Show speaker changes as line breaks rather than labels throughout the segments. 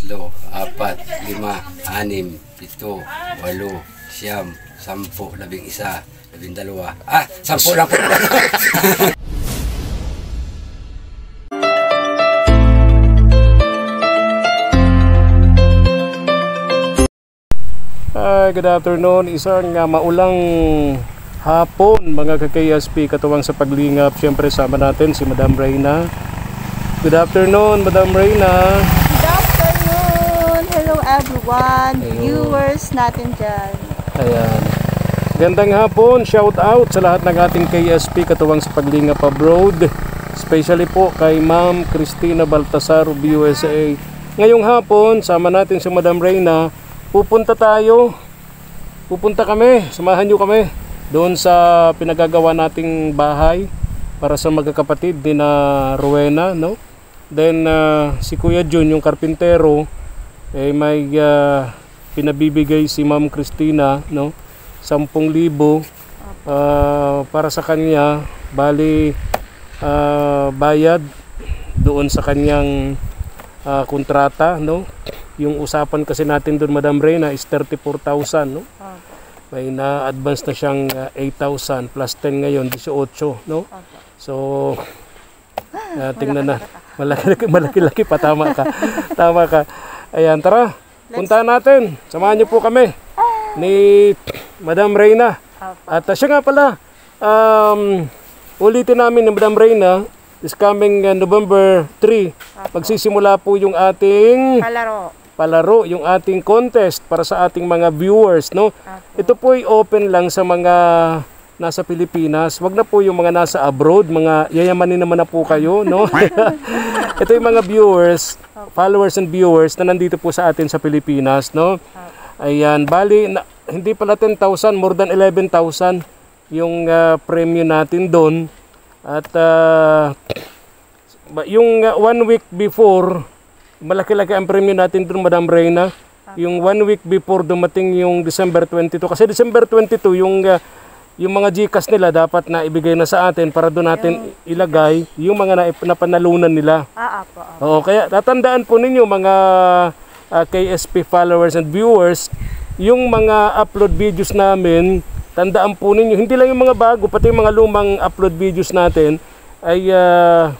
3, 4, 5, 6, 7, 8, 9, 10, 11, 12. 10 lang po.
Good afternoon, isang maulang hapon mga ka-KSP, katuwang sa paglingap. Siyempre sama natin si Madam Reyna. Good afternoon, Madam Reyna.
Good afternoon, hello everyone, viewers natin dyan.
Ayan, gandang hapon, shout out sa lahat ng ating KSP katuwang sa paglingap abroad, especially po kay Ma'am Cristina Baltasar of USA. Ngayong hapon, sama natin si Madam Reyna. Pupunta kami, samahan nyo kami doon sa pinagagawa nating bahay para sa magkakapatid ni na Rowena, no? Then si Kuya Jun, yung karpintero, may pinabibigay si Ma'am Cristina, no? 10,000 para sa kanya, bali bayad doon sa kanyang kontrata, no? Yung usapan kasi natin doon, Madam Reyna, is 34,000, no? May na-advance na siyang 8,000 plus 10 ngayon, 18, no? So, tingnan na. Malaki-laki pa, tama ka. Tama ka. Ayan, tara. Puntahan natin. Samahan niyo po kami ni Madam Reyna. At siya nga pala, ulitin namin ni Madam Reyna, this coming November 3, magsisimula po yung ating palaro, yung ating contest para sa ating mga viewers, no? Ito po ay open lang sa mga nasa Pilipinas. Wag na po yung mga nasa abroad, mga yayamanin naman na po kayo, no? Ito yung mga viewers, followers and viewers na nandito po sa atin sa Pilipinas, no? Ayan, bali hindi pala 10,000, more than 11,000 yung premium natin doon. At yung 1 week before, malaki-laki ang premium natin doon, Madam Reyna. Yung 1 week before dumating yung December 22. Kasi December 22, yung mga GCash nila dapat na ibigay na sa atin para doon natin ilagay yung mga napanalunan nila. Oo, kaya tatandaan po ninyo mga KSP followers and viewers, yung mga upload videos namin, tandaan po ninyo, hindi lang yung mga bago, pati yung mga lumang upload videos natin, ay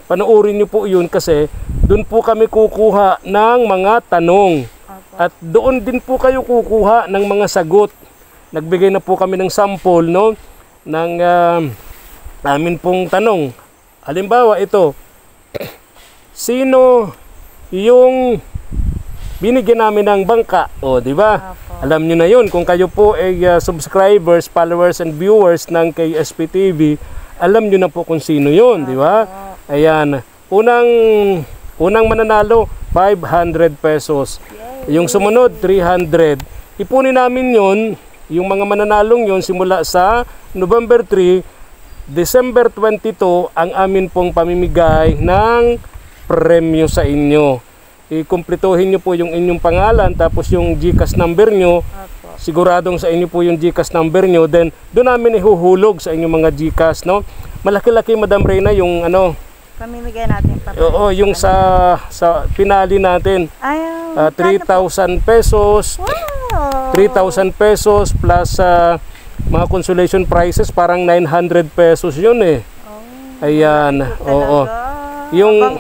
panoorin nyo po yun kasi doon po kami kukuha ng mga tanong. At doon din po kayo kukuha ng mga sagot. Nagbigay na po kami ng sample, no? Ng amin pong tanong. Halimbawa ito, sino yung binigyan namin ng bangka? O, di ba? Alam nyo na yun. Kung kayo po ay subscribers, followers, and viewers ng KSP TV, alam nyo na po kung sino yun, di ba? Ayan. Unang mananalo, 500 pesos. Yung sumunod, 300. Ipunin namin yun, yung mga mananalong yun, simula sa November 3, December 22, ang amin pong pamimigay ng premyo sa inyo. Ikumpletuhin nyo po yung inyong pangalan, tapos yung GCash number nyo, siguradong sa inyo po yung GCash number nyo, then doon namin ihuhulog sa inyong mga GCash, no? Malaki-laki, Madam Reyna, yung
pamimigay natin pa.
Oo, yung sa pinali natin. 3,000 pesos. Wow. 3,000 pesos plus mga consolation prizes, parang 900 pesos yun eh. Ayan. Oo. Yung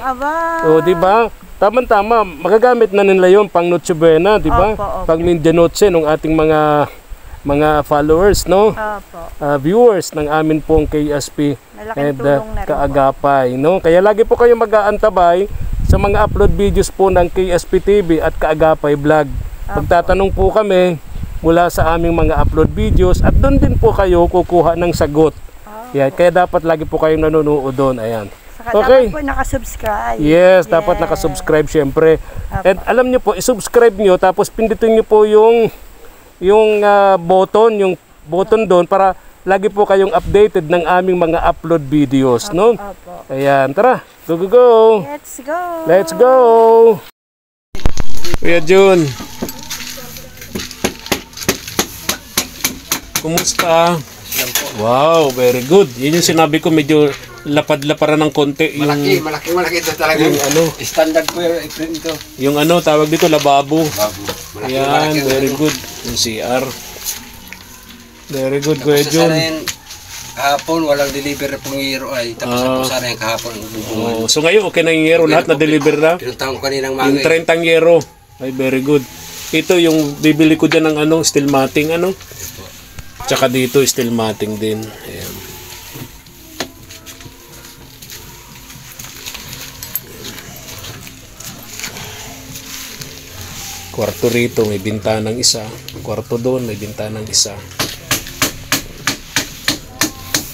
di ba? Tama-tama, magagamit na nila yon pang Noche Buena, di ba? Pag Medianoche ng ating mga followers, no? Viewers ng amin pong KSP and Kaagapay, no? Kaya lagi po kayo mag-aantabay sa mga upload videos po ng KSP TV at Kaagapay Vlog. Pagtatanong po kami mula sa aming mga upload videos at doon din po kayo kukuha ng sagot. Kaya dapat lagi po kayong nanonood doon. Ayan.
Okay. Dapat po nakasubscribe.
Yes, dapat nakasubscribe syempre. At alam nyo po, isubscribe nyo tapos pindutin nyo po yung button doon para lagi po kayong updated ng aming mga upload videos, no? Ayan, tara. Go. Let's go. Kuya Jun. Kumusta? Wow, very good. Yun yung sinabi ko, medyo lapad-laparan ng konti.
Malaki ito talaga.
Yung ano,
Standard po yung apron ito.
yung ano, tawag dito, lababo.
Bago.
Yan, very good. Yung CR. Very good, Kuya
Tapos
Jun.
sana yan, kahapon, walang deliver na pong hero ay. Tapos po sana yung kahapon.
Oh, so ngayon, okay na yung yero. Lahat na-deliver na.
Pinuntahan ko kaninang
Yung
mga.
30 yero. Ay, very good. Ito yung bibili ko dyan ng ano, steel matting, ano. Tsaka dito, steel matting din. Ayan. Kwarto rito, may bintanang isa. Kwarto doon, may bintanang isa.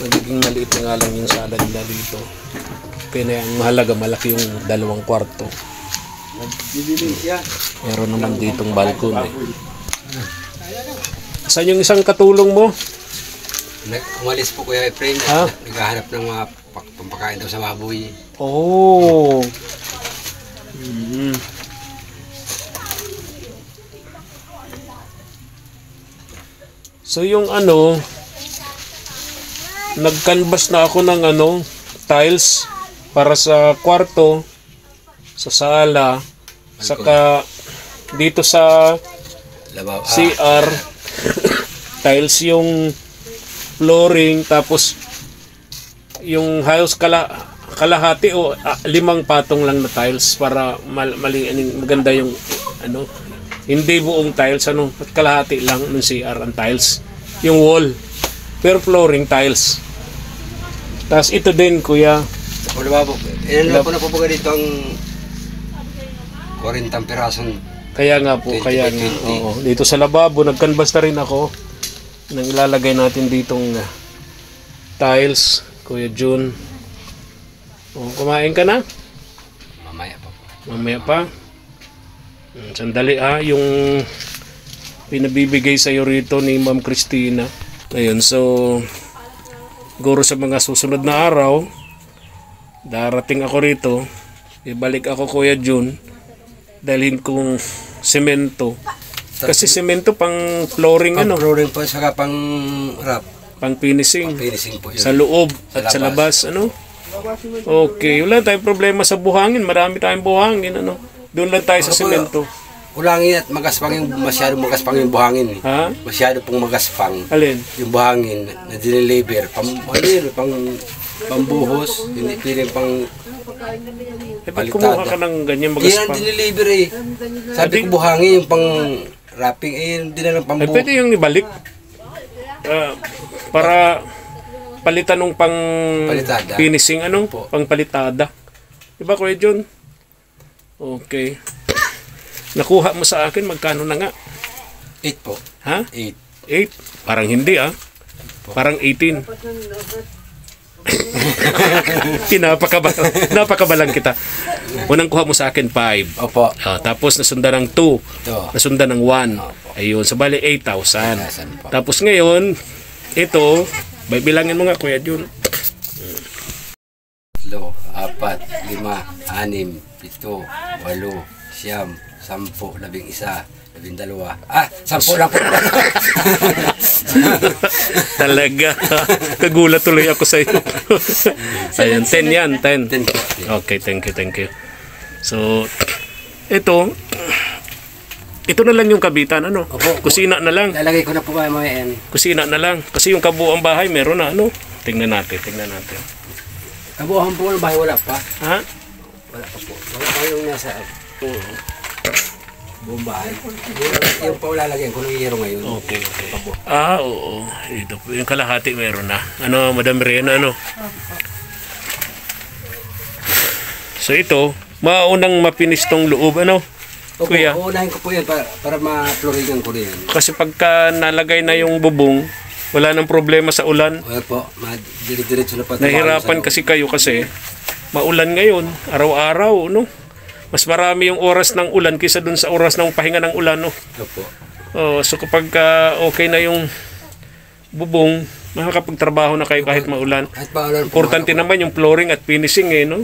Magiging maliit na nga lang yung sala nila dito. Kaya ang mahalaga, malaki yung 2 kwarto.
Bibili siya.
Meron naman ditong balcony. Saan yung isang katulong mo?
Umalis po Kuya Efrain.
Ha?
Naghahanap ng mga pampakain daw sa baboy.
Oh. So yung ano, nag-canvas na ako ng ano, tiles para sa kwarto, sa sala, saka dito sa
Labaw.
CR, tiles yung flooring, tapos yung halos kalahati o 5 patong lang na tiles para maganda yung ano, hindi buong tiles ano, at kalahati lang ng CR ang tiles, yung wall, pero flooring tiles. Tapos ito din kuya,
O lababo. Ilan po na po dito ang 40 pirasong.
kaya nga po,
20
kaya
by
nga,
20.
oo, dito sa lababo nag-canvas na rin ako nang ilalagay natin ditong tiles, Kuya Jun. O, kumain ka na?
Mamaya po.
Mamaya pa. Sandali yung pinabibigay sa iyo rito ni Ma'am Christina. Ayun, so siguro sa mga susunod na araw, darating ako rito, ibalik ako Kuya Jun, dalhin kong semento. Kasi semento pang flooring
Pang
ano,
flooring po saka pang wrap.
pang finishing.
Finishing po yun.
Sa loob at sa labas, ano? Okay, wala tayong problema sa buhangin. Marami tayong buhangin, ano? Doon lang tayo sa semento.
Ulangin at magaspang yung, masyado magaspang yung buhangin.
Ha?
Masyado pong magaspang
Alin?
yung buhangin na dineliver. Pambuhos, hindi piling pang
Eh, ba't kumuha ka ng ganyan
Yan
magaspang?
dineliver eh. Sabi ko buhangin yung pang wrapping eh, hindi na lang
Eh,
pambuhos.
pwede yung ibalik. Para palitan ng pang
Palitada.
finishing, ano?
Opo.
Pang palitada. Diba, Kuya John? Okay. Nakuha mo sa akin, magkano na nga?
8 po.
Ha?
8.
8? Parang hindi Parang 18. Napakabalang kita. Unang kuha mo sa akin 5.
Opo.
Tapos nasundan ng 2.
Ito.
Nasundan ng 1. Ayun, so bali 8,000.
8,000 po.
Tapos ngayon, ito, bilangin mo nga Kuya Jun.
3, 4, 5, 6, 7, 8, 9, 10, 11, 12. 10 lang po.
Talaga. Kagulat tuloy ako sa iyo. Ayan, 10 yan, 10.
10.
Okay, thank you. So, ito na lang yung kabitan, ano?
Opo.
Kusina na lang.
Lalagay ko na po mamaya yan.
Kusina na lang. Kasi yung kabuuang bahay, meron na, ano? Tingnan natin.
Kabuuhan po ng bahay, wala pa.
Ha?
Wala pa po. Wala pa yung nasa buong bahay. Yung pa lalagyan ko ng hero ngayon.
Okay. Oo. Ito po. Yung kalahati meron na. Ano, Madam Rena, ano? So ito, maunang mapinis tong loob, ano?
Opo,
Kuya.
uunahin ko po yan para ma-flooringan ko rin.
Kasi pagka nalagay na yung bubong, wala nang problema sa ulan.
Wala po, dire-diretso na pa.
Nahirapan kasi kayo kasi maulan ngayon, araw-araw, no? Mas marami yung oras ng ulan kaysa dun sa oras ng pahinga ng ulan, no?
Opo.
So kapag okay na yung bubong, makakapagtrabaho na kayo kahit maulan.
Kahit pa ulan po.
Importante naman yung flooring at finishing, no?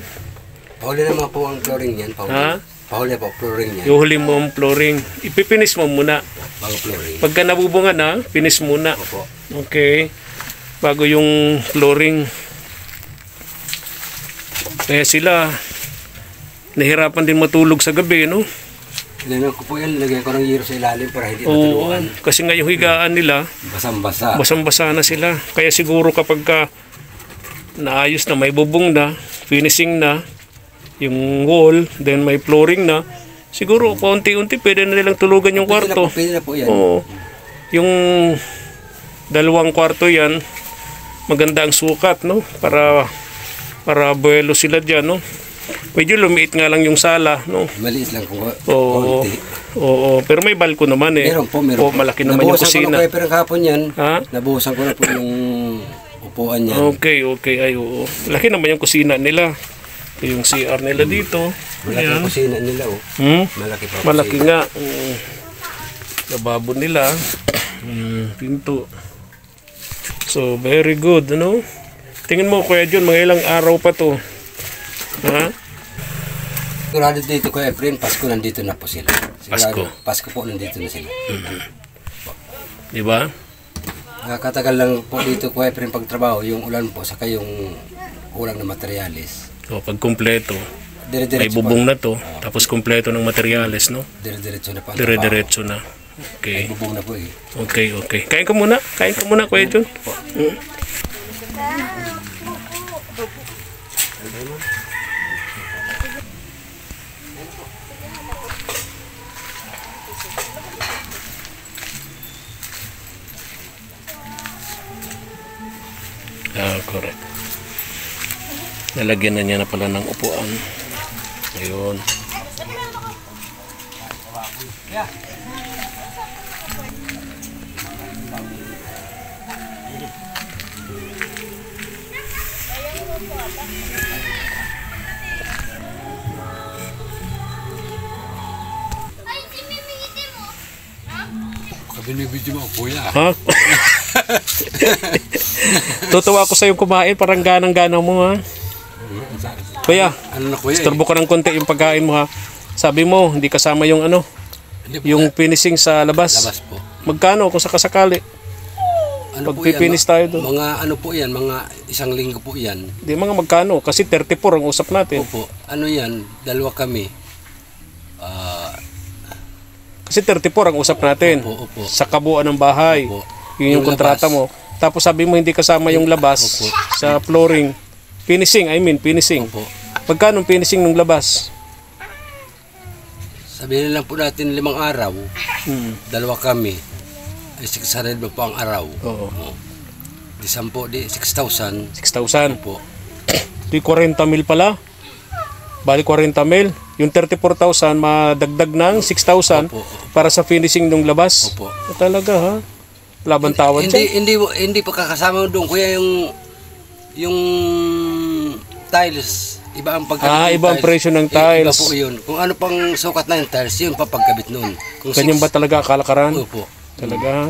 Pauli naman po ang flooring yan.
Ha?
Pauli po, flooring yan.
Iuhuli mo ang flooring. Ipipinis mo muna.
Bago flooring.
Pagka nabubungan na, finish muna.
Opo.
Okay. Bago yung flooring. Kaya sila nahirapan din matulog sa gabi, no?
Tinanong ko po yan, lagyan ko ng hero sa ilalim para hindi
Oo,
matuluan.
kasi nga yung higaan nila,
Basang-basa.
basang-basa na sila. Kaya siguro kapag naayos na, may bubong na, finishing na, yung wall, then may flooring na, siguro paunti-unti pwede na nilang tulugan yung kwarto.
Pwede na po yan.
Oo. Yung 2 kwarto yan, maganda ang sukat, no? Para buwelo sila dyan, no? Medyo lumiit nga lang yung sala, no?
Maliit lang kung
Oo.
konti.
Oo, pero may balko naman eh.
Meron po, meron.
Oo, malaki naman yung kusina.
Nabuhusan ko na po pero kahapon yan.
Ha?
Nabuhusan ko na po yung upuan yan.
Okay. Ay, oo. Laki naman yung kusina nila. Ito yung CR nila dito.
Malaki
Ayan.
ang kusina nila, oh. Malaki pa.
Malaki nga. Lababo nila. Pinto. So, very good, ano? Tingin mo, Kuya John, mga ilang araw pa to. Ha?
Sigurado dito ko Efren, Pasko nandito na po sila.
Pasko.
Pasko po nandito na sila.
Di ba?
Nakakatagal lang po dito ko Efren pagtrabaho, yung ulan po, saka yung ulang na materyales.
So, pag kumpleto, may
Dire-diretso
bubong na to, tapos kumpleto ng materyales, no?
Dire-diretso na po ang
Dire-diretso na.
trabaho.
Okay.
Bubong na po eh.
Okay. Kain ka muna, Kuya John. Correct. Nalagyan na niya na pala ng upuan. Ayun.
Kabinibidyo mo, kuya.
Ha? Tutuwa ako sa yung kumain, parang ganang-gana mo, ha? Kuya,
Ano na kuya?
istorbo ko ng konti yung pagkain mo, ha? Sabi mo, hindi kasama yung ano,
Hindi po,
yung finishing sa labas.
labas po.
Magkano kung sakasakali?
Ano po
Pagpipinis tayo doon.
Mga ano po yan, mga isang linggo po yan.
Di mga magkano? Kasi 34 ang usap natin.
Opo. Ano yan, dalawa kami.
Kasi 34 ang usap natin.
Opo.
Sa kabuuan ng bahay.
Opo.
Yun yung kontrata
labas.
mo. Tapos sabi mo hindi kasama yung labas
Opo.
sa flooring. Finishing.
Opo.
Magkano ang finishing ng labas?
Sabihin na lang po natin 5 araw. Dalawa kami. Ay 600 ba po ang araw?
Oo.
Di 10, di 6,000.
6,000.
Po.
Di 40 mil pala. Bali 40 mil. Yung 34,000 madagdag ng 6,000
Opo.
para sa finishing ng labas.
Opo.
Talaga ha? Laban tawad siya.
Hindi pa kakasama doon kuya yung tiles. Iba ang pagkabit.
Iba ang presyo ng tiles.
Iba po yun. Kung ano pang sukat na yung tiles, yun pa pagkabit noon. Kung
Ganyan ba talaga kalakaran?
Opo.
Talaga?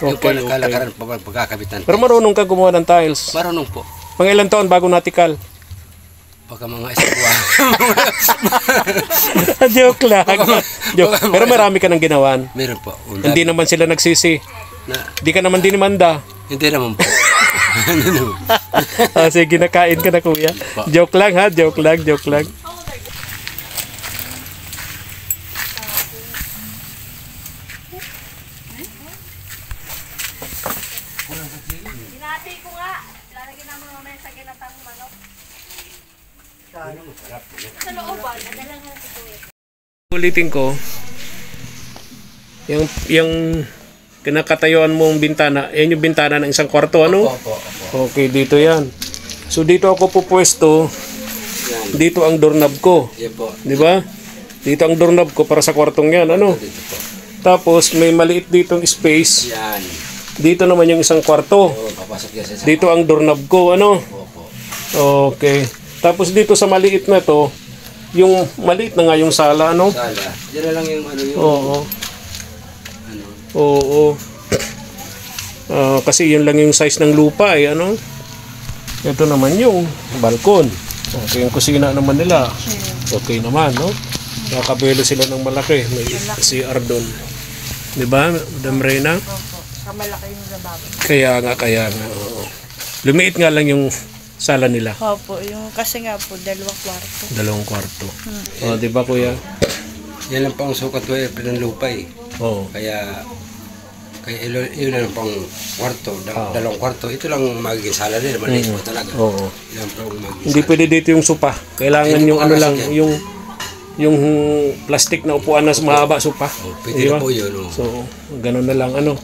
Yung pa nakalakaran pa pagkakabitan.
Pero marunong ka gumawa ng tiles.
Marunong po.
Mga ilang taon bago natikal?
Pagka mga isang buwan.
Joke lang. Joke. Pero marami ka nang ginawan.
Meron po.
Hindi naman sila nagsisi.
Na,
Hindi ka naman dinimanda.
hindi naman po.
Sige, nakain ka na kuya. Joke lang ha, joke lang.
Sinati ko nga. Lalagyan naman mamaya sa ginatang manok. Sa looban, nadalang nga si Kuya.
Ulitin ko, yung kinakatayuan mong bintana, yan yung bintana ng isang kwarto, ano?
Opo.
Okay, dito yan. So dito ako pupwesto, dito ang doorknob ko.
Yan po.
Di ba? Dito ang doorknob ko para sa kwartong yan, ano?
Dito po.
Tapos may maliit ditong space.
Yan.
Dito naman yung isang kwarto.
Oo, papasok yan sa
Dito ang doorknob ko, ano?
Opo.
Okay. Tapos dito sa maliit na to, yung maliit na nga yung sala, ano?
Sala. Yan na lang yung ano yung...
Oo.
Ano.
Oo. Kasi yun lang yung size ng lupa, eh, ano? Ito naman yung balkon. Okay, yung kusina naman nila. Okay naman, no? Nakakabelo sila ng malaki. May CR doon. Di ba, Madam Reyna?
Kamalaki yung lababo.
Kaya nga. Oo. Lumiit nga lang yung sala nila?
Opo, yung kasi nga po, 2 kwarto.
2 kwarto. O, di ba kuya?
Yan lang pang sukat ko ng lupa eh.
Oo.
Kaya yun lang pang kwarto, 2 kwarto. Ito lang magiging sala nila, maliit mo talaga.
Oo.
Yan pang magiging
Hindi
sala.
pwede dito yung sopa. Kailangan
Hindi
yung
po
ano
kakasya
lang,
dyan.
yung plastic na upuan na mahaba sopa.
Pwede
Di ba?
na po yun. Oh.
So, ganun na lang ano.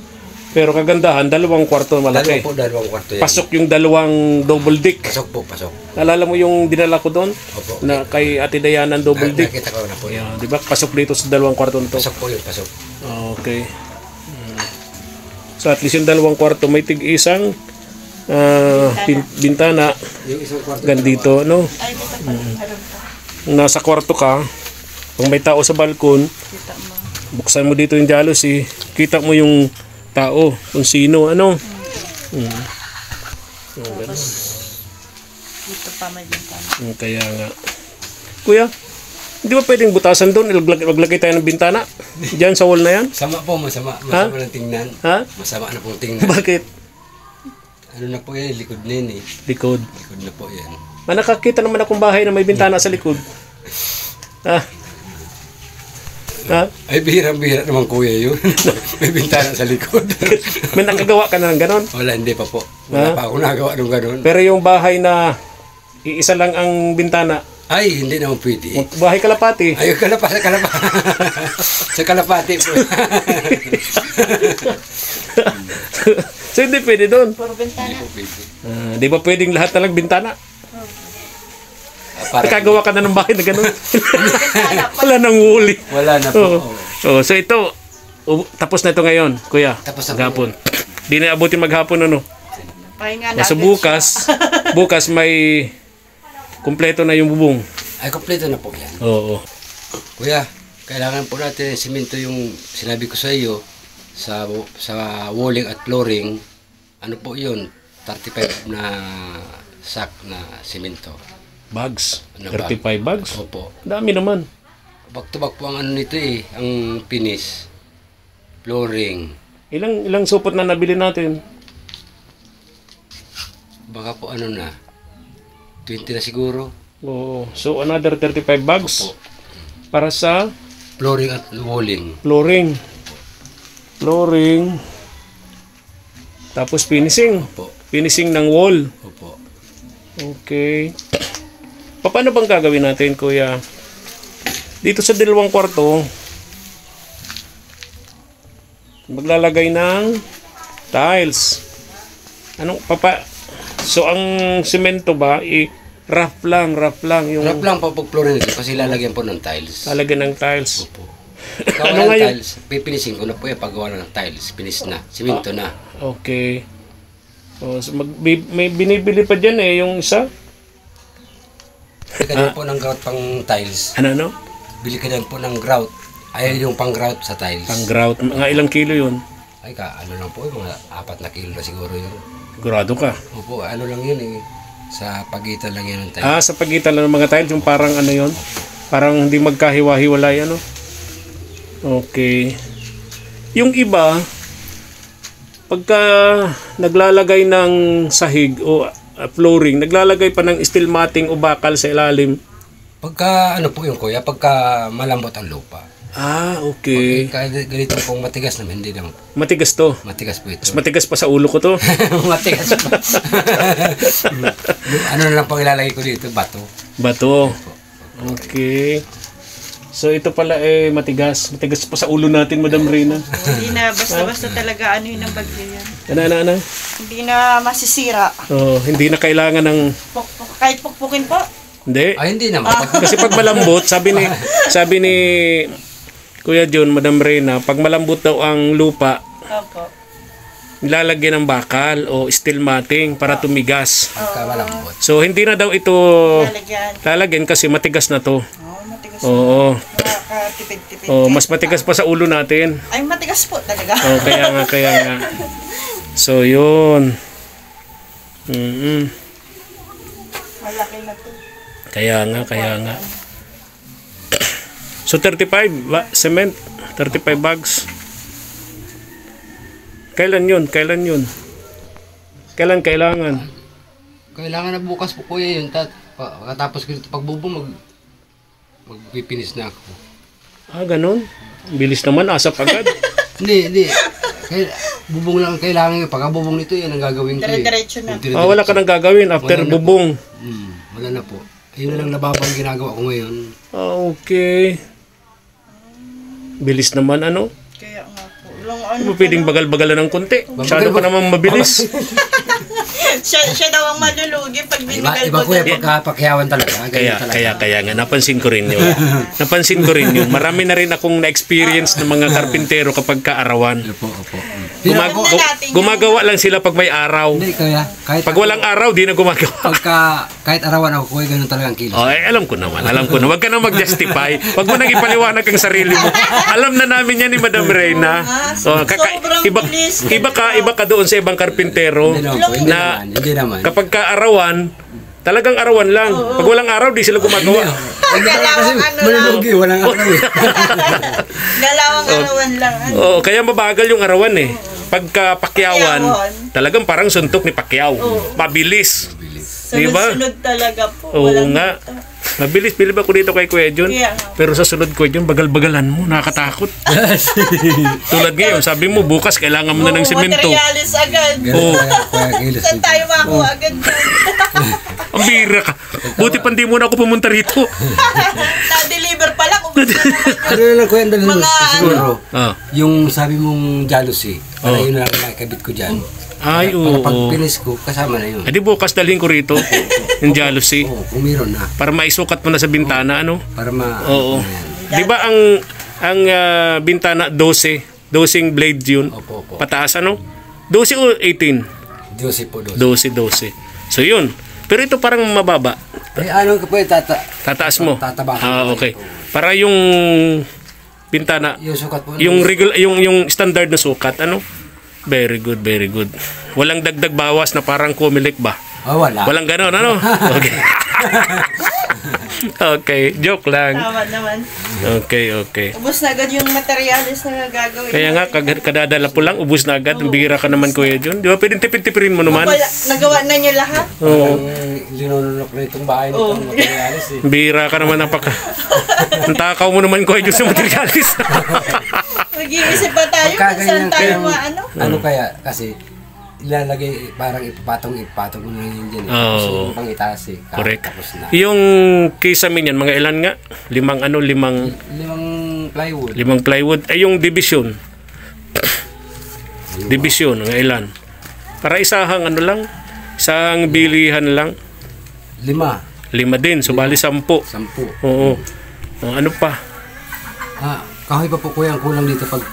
Pero kagandahan, 2 kwarto malaki.
2 kwarto yan.
Pasok yung 2 double deck.
Pasok po, pasok.
Nalala mo yung dinala ko doon?
Opo.
Na kay Ate Dayanan double deck.
Nakita ko na po yan.
Yeah, di ba? Pasok dito sa 2 kwarto nito.
Pasok po yun, pasok.
Okay. So at least yung 2 kwarto may tig-isang bintana
Yung isang kwarto.
gandito, no?
Ay, dito pa, meron pa.
Kung nasa kwarto ka, kung may tao sa balkon,
Kita mo.
buksan mo dito yung jalousie, kita mo yung tao, kung sino, ano.
Tapos, dito pa may bintana.
Kaya nga. Kuya, hindi ba pwedeng butasan doon? Maglagay tayo ng bintana? Diyan sa wall na yan?
Masama po, masama. Masama ng tingnan.
Ha?
Masama na pong tingnan.
Bakit?
Ano na po yan, likod na yun eh.
Likod.
Likod na po yan.
Nakakita naman akong bahay na may bintana sa likod. Ha? Ha?
Ay, bihirang-bihira naman kuya yun. May bintana sa likod.
May nakagawa ka na ng ganon?
Wala, hindi pa po. Wala pa ako nagawa ng ganun.
Pero yung bahay na iisa lang ang bintana,
Ay, hindi naman pwede.
bahay kalapati.
Ay, kalapati. Sa kalapati po.
So hindi pwede doon.
Puro bintana.
Di ba pwedeng lahat na lang bintana?
Para,
Nakagawa ka na ng bahay na ganon. Wala nang huli.
wala na po.
Oh, so ito, tapos na ito ngayon, kuya.
Tapos na po.
maghapon. Di na abutin maghapon ano.
Pahinga na
So
agad
bukas may kumpleto na yung bubong.
Ay, kompleto na po yan.
Oo.
Kuya, kailangan po natin simento yung sinabi ko sa iyo sa walling at flooring. Ano po yun? 35 na sack na simento.
Bags.
Ano
35 bags.
Opo.
Dami naman.
Back to back po ang ano nito eh, ang finish. Flooring.
Ilang supot na nabili natin?
Baka po ano na, 20 na siguro.
Oo. So another 35 bags
Opo.
para sa
Flooring at walling.
flooring. Flooring. Tapos finishing.
Opo.
Finishing ng wall.
Opo.
Okay. Paano bang gagawin natin, kuya? Dito sa 2 kwarto, maglalagay ng tiles. So ang semento ba, rough lang yung
Rap lang po pag flooring nito kasi lalagyan po ng tiles.
lalagyan ng tiles.
Opo.
Ano
Ano
ngayon?
tiles, pipinising ko na po yung paggawa ng tiles. Finish na. Simento na.
Okay. So may binibili pa dyan yung isa.
Bili ka din po ng grout pang tiles.
Ano?
Bili ka din po ng grout. Ayaw yung pang grout sa tiles.
Pang grout. Mga ilang kilo yun?
Ay ano lang po, mga 4 na kilo na siguro yun.
Sigurado ka.
Opo, ano lang yun eh. Sa pagitan lang yun ng tiles.
Sa pagitan lang ng mga tiles, yung parang ano yun? Parang hindi magkahiwa-hiwalay, ano? Okay. Yung iba, pagka naglalagay ng sahig o flooring, naglalagay pa ng steel matting o bakal sa ilalim.
Pagka ano po yung kuya, pagka malambot ang lupa.
Okay.
Kahit ganito pong matigas naman, hindi naman.
Matigas to.
Matigas po ito.
Mas matigas pa sa ulo ko to.
Matigas pa. Ano na lang pang ilalagay ko dito? Bato.
Bato. Okay. So ito pala matigas. Matigas pa sa ulo natin, Madam Reyna.
Hindi na basta-basta talaga ano yun ang bagyo yan.
Ano?
Hindi na masisira.
Hindi na kailangan ng...
Kahit pukpukin po.
Hindi.
Ay, hindi naman.
Kasi pag malambot, sabi ni Kuya John, Madam Reyna, pag malambot daw ang lupa,
Opo.
nilalagyan ng bakal o steel matting para tumigas.
Pagka malambot.
So hindi na daw ito
Lalagyan.
lalagyan kasi matigas na to.
Matigas.
Oo.
Nakakatipid-tipid.
Mas matigas pa sa ulo natin.
Ay, matigas po talaga.
Kaya nga. So yun.
Malaki na to.
Kaya nga. So 35 cement, 35 bags. Kailan yun? Kailan kailangan?
Kailangan na bukas po kuya yun. Pagkatapos ko dito pagbubong, magpipinis na ako.
Ah, ganun. Bilis naman, asap agad.
Hindi. Bubong lang kailangan yun. Pagkabubong nito yan ang gagawin ko eh.
Dire-diretso na.
Wala ka nang gagawin after
Wala na
bubong.
Wala na po. Ayun na lang nababang ginagawa ko ngayon.
Okay. Bilis naman ano?
Kaya nga po. Long
Ano
ano.
pwedeng bagal-bagalan ng konti? Masyado pa naman mabilis.
Siya daw ang malulugi pag binigal
Iba
ko.
kuya pagkapakyawan talaga. Ganyan talaga.
Kaya nga, napansin ko rin yun. Marami na rin akong na-experience ng mga karpintero kapag kaarawan.
Opo.
Gumagawa lang sila pag may araw.
Hindi kuya.
Pag walang araw, di na gumagawa.
Kahit arawan ako kuya, ganun talaga ang kilos.
Oh, alam ko naman. Huwag ka na mag-justify. Huwag mo nang ipaliwanag ang sarili mo. Alam na namin yan ni Madam Reyna. Iba ka doon sa ibang karpintero
Hindi naman.
kapag kaarawan, talagang arawan lang. Pag walang araw, di sila gumagawa.
Kasi malulugi, walang araw eh.
Galawang arawan lang.
Oo, kaya mabagal yung arawan eh. Pagka Pacquiaoan, talagang parang suntok ni Pacquiao. Mabilis. Diba?
Sunod talaga po.
Oo
Walang
nga. Mabilis. Bilib ako dito kay Kuya Jun.
Kaya
Pero sa sunod Kuya Jun, bagal-bagalan mo. Nakakatakot. Tulad ngayon, sabi mo, bukas kailangan mo na ng semento.
Materialis agad.
Oo.
Kuya kilos.
Saan tayo makuha agad?
Ang bira ka. Buti pa hindi muna ako pumunta rito.
Na-deliver pala kung gusto naman
Ano na lang kuya, ang dalhin mo? Siguro,
Ah.
yung sabi mong jealousy, para yun na lang nakikabit ko dyan.
Ay,
Para pag
oo.
pinis ko, kasama na yun.
Eh di bukas dalhin ko rito. Yung jealousy.
Oo, kung meron na.
Para maisukat mo na sa bintana, ano?
Para
Oo. Di ba ang bintana 12? 12 blade yun?
Opo.
Pataas ano? 12 o 18?
12 po, 12.
12. So yun. Pero ito parang mababa.
Eh, ano ka po,
Tataas mo.
Tatabakan
Ah,
ko
okay.
ito.
Para yung bintana,
Yung sukat po.
yung regular, yung standard na sukat, ano? Very good, very good. Walang dagdag bawas na parang kumilik ba?
Wala.
Walang ganon, ano? Okay. Okay, joke lang.
Tama naman.
Okay.
Ubus na agad yung materialis na gagawin.
Kaya nga, kadadala po lang, ubus na agad. Ang bihira ka naman, Kuya Jun. Di ba, pwedeng tipid-tipirin mo naman?
Nagawa na niyo lahat?
Oo.
Linunulok na itong bahay nito. Materialis eh.
Bihira ka naman, ang takaw mo naman, Kuya Jun, sa materialis.
Mag-iisip pa tayo kung saan tayo maano.
Ano kaya? Kasi ilalagay, parang ipatong mo na yun dyan eh.
Oo.
Kasi yung pang itaas eh.
Correct.
Tapos na.
Yung kisame niyan, mga ilan nga? 5
Limang plywood.
plywood. Ay, yung division. Division, mga ilan? Para isahang isang bilihan lang.
5.
5 din, so bali 10.
10.
Oo. Ano pa?
Kahoy pa po kuya ang kulang dito pag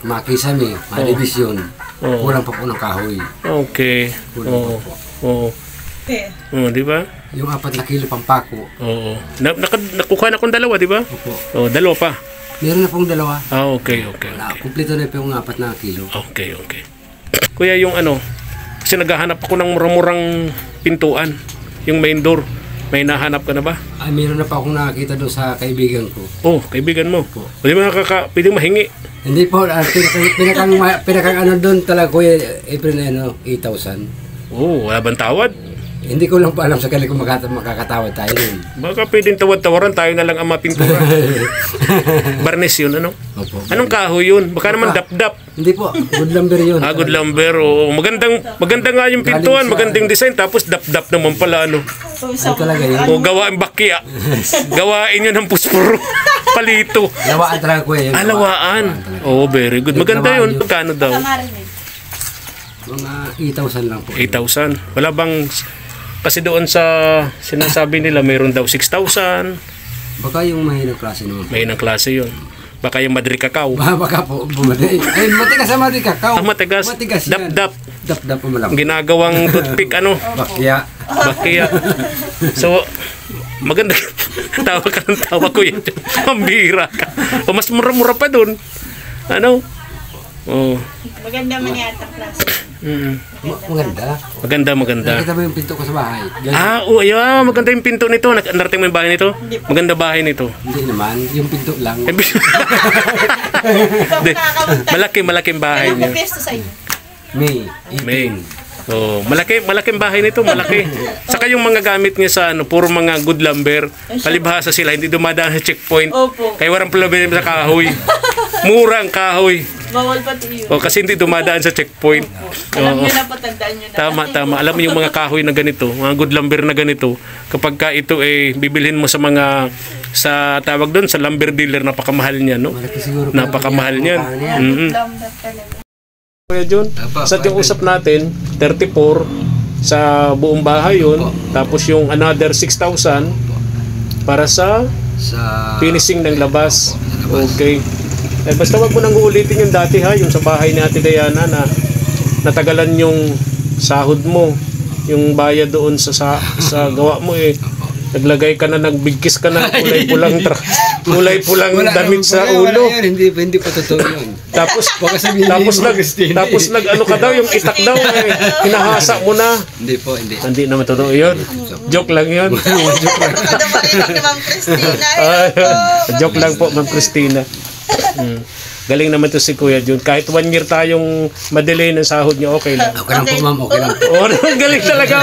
makisame, division. Kulang pa po ng kahoy.
Okay.
Kulang pa po.
Oo. Di ba?
Yung 4 na kilo pampako.
Oo. Nakuha na akong 2, di ba?
Opo.
Oo, 2 pa.
Meron na pong 2.
Okay.
Kumpleto na po yung 4 na kilo.
Okay. Kuya, yung kasi naghahanap ako ng murang pintuan. Yung main door. May nahanap ka na ba?
Ay, meron na pa akong nakakita doon sa kaibigan ko.
Oh, kaibigan mo. Pwede mo pwede mahingi.
Hindi po, pinakang ano doon talaga kuya, April 8,000.
Oh, wala bang tawad?
Hindi ko lang pa alam sakali kung makakatawad tayo dun.
Baka pwedeng tawad-tawaran, tayo na lang ang mapintura. Barnes yun, ano?
Opo.
Anong kahoy yun? Baka naman dap-dap.
Hindi po, good lumber yun.
Good lumber. Oh. Maganda nga yung pintuan, magandang design, tapos dap-dap naman pala, ano?
Ano talaga yun?
O gawain bakya. Gawain yun ng puspuro. Palito.
Lawaan talaga kuya yun.
Lawaan. Oh, very good. Maganda yun. Magkano daw?
Mga 8,000 lang po.
8,000. Wala bang... Kasi doon sa sinasabi nila, mayroon daw 6,000.
Baka yung mahinang klase naman.
Mahinang klase yun. Baka yung Madri Cacao.
Baka po, bumati. Ay, matigas sa Madri Cacao.
Matigas.
Matigas yan.
Dap-dap.
Dap-dap po malam.
Ginagawang toothpick,
Bakya.
Bakya. So, maganda. Tawa ka ng tawa ko yun. Pambira ka. O mas mura-mura pa doon. Oh.
Maganda man yata klase.
Maganda.
Maganda.
Nakita mo yung pinto ko sa bahay.
Maganda yung pinto nito. Narating mo yung bahay nito? Maganda bahay nito.
Hindi naman, yung pinto lang.
Malaking bahay niya.
Pwesto sa inyo.
May.
May. Oh, malaking bahay nito, malaki. Saka yung mga gamit niya sa ano, puro mga good lumber. Palibhasa sila, hindi dumadaan sa checkpoint.
Opo.
Kaya walang problema sa kahoy. Murang kahoy.
Bawal pati yun.
O, kasi hindi dumadaan sa checkpoint.
Alam
Oo.
nyo na po, tandaan nyo na.
Tama. Alam mo yung mga kahoy na ganito, mga good lumber na ganito, kapag ka ito bibilhin mo sa mga tawag doon sa lumber dealer, napakamahal niya, no? Napakamahal niyan.
Lumber talaga.
Kuya Jun, sa yung usap natin, 34 sa buong bahay yun, tapos yung another 6,000 para sa finishing ng labas. Okay. Basta wag mo nang uulitin yung dati ha, yung sa bahay ni Ate Diana na natagalan yung sahod mo, yung bayad doon sa gawa mo naglagay ka na, nagbigkis ka na, kulay pulang damit sa ulo.
Hindi pa totoo yun.
Tapos ano ka daw, yung itak daw, hinahasa mo na.
Hindi po, hindi.
Hindi naman totoo yun. Joke lang yun.
Nakadabarinig ni Ma'am Christina.
Joke lang po, Ma'am Christina. Galing naman to si Kuya Jun. Kahit 1 year tayong madelay ng sahod niya, okay lang.
Okay lang po, ma'am. Okay lang po.
Oh, galing talaga.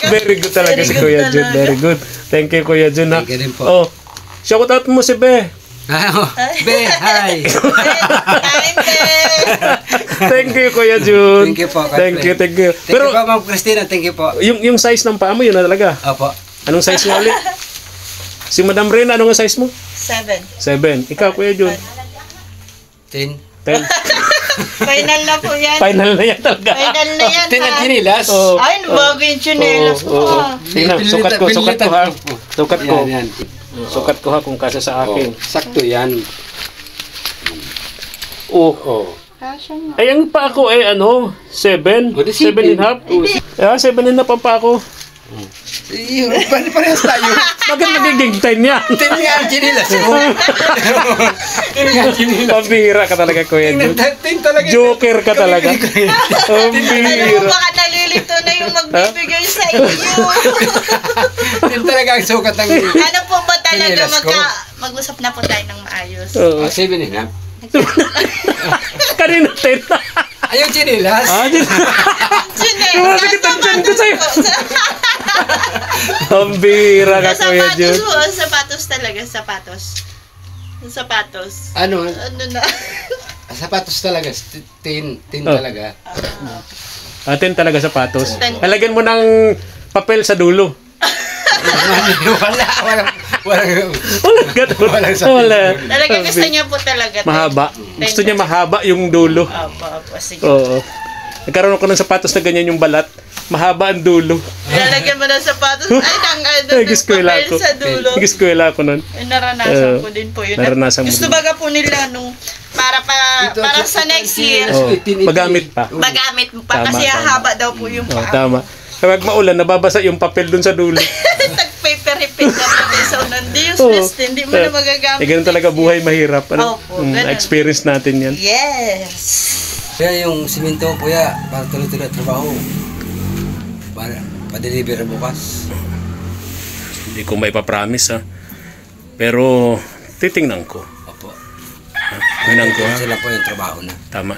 Very good talaga si Kuya Jun. Very good. Thank you, Kuya Jun.
Thank you din po.
Oh, shout out mo si Be.
Be, hi!
Thank you, Kuya Jun.
Thank you po.
Thank you.
Thank you
Pero
po, ma'am Christina. Thank you po.
yung size ng paa mo, yun na talaga.
Opo.
Anong size mo ulit? Si Madam Reyna, anong size mo?
7.
7. Ikaw, Kuya Jun?
10.
10.
Final na po yan.
Final na yan talaga.
Final na yan.
10 ang chinilas.
Oh.
Ay, bago yung chinelas ko.
Tingnan, sukat ko ha. Sukat ko.
Yan.
Sukat ko ha kung kasya sa akin.
Sakto yan.
Oh.
Kasya nga.
Ay, ang pa ako 7.
O, di
7 and a half. 7 and a half ang pa ako.
Parehas tayo.
Bakit nagiging 10 yan?
10 nga ang chinilas.
Pambihira ka talaga, Kuya Jun.
10 talaga.
Joker ka talaga.
Alam mo,
Pambihira.
baka nalilito na yung magbibigay sa iyo.
10 talaga ang sukat ng...
Ano po ba talaga
Chinilas ko.
mag-usap na po tayo ng maayos.
Oo.
7 and a half.
Kanina 10.
Ayaw chinilas.
Chinelas.
Bakit ang dyan ko sa'yo? Pambihira ka, Kuya Jun.
Sapatos talaga, sapatos.
Ano?
Ano na?
Sapatos talaga. 10 talaga.
Atin talaga sapatos.
10.
Halagyan mo ng papel sa dulo.
Walang sa
Wala.
Talaga gusto niya po talaga.
Mahaba. Gusto niya mahaba yung dulo.
Opo, sige.
Oo. Nagkaroon ako ng sapatos na ganyan yung balat. Mahaba ang dulo.
Lalagyan mo ng sapatos. Ay,
Ay, giskwela
papel
ko.
sa dulo.
Giskwela ko nun.
Ay, naranasan ko din po yun.
Naranasan mo
Gusto
din.
baga po nila nung para sa next year,
Oo. Magamit pa.
magamit mo pa.
Tama,
Kasi
tama.
hahaba daw po yung
Oh,
paa.
tama. Kapag maulan, nababasa yung papel dun sa dulo.
Nag-paper repeat na po. So, hindi useless. Hindi mo na magagamit.
Ganun talaga buhay mahirap.
Opo, ganun.
Experience natin yan.
Yes.
Kaya yung simento, kuya, para tuloy-tuloy at trabaho. Para pa-deliver bukas.
Hindi ko may papromise ha. Pero titingnan ko.
Opo.
Tingnan ko ha.
Sila po yung trabaho na.
Tama.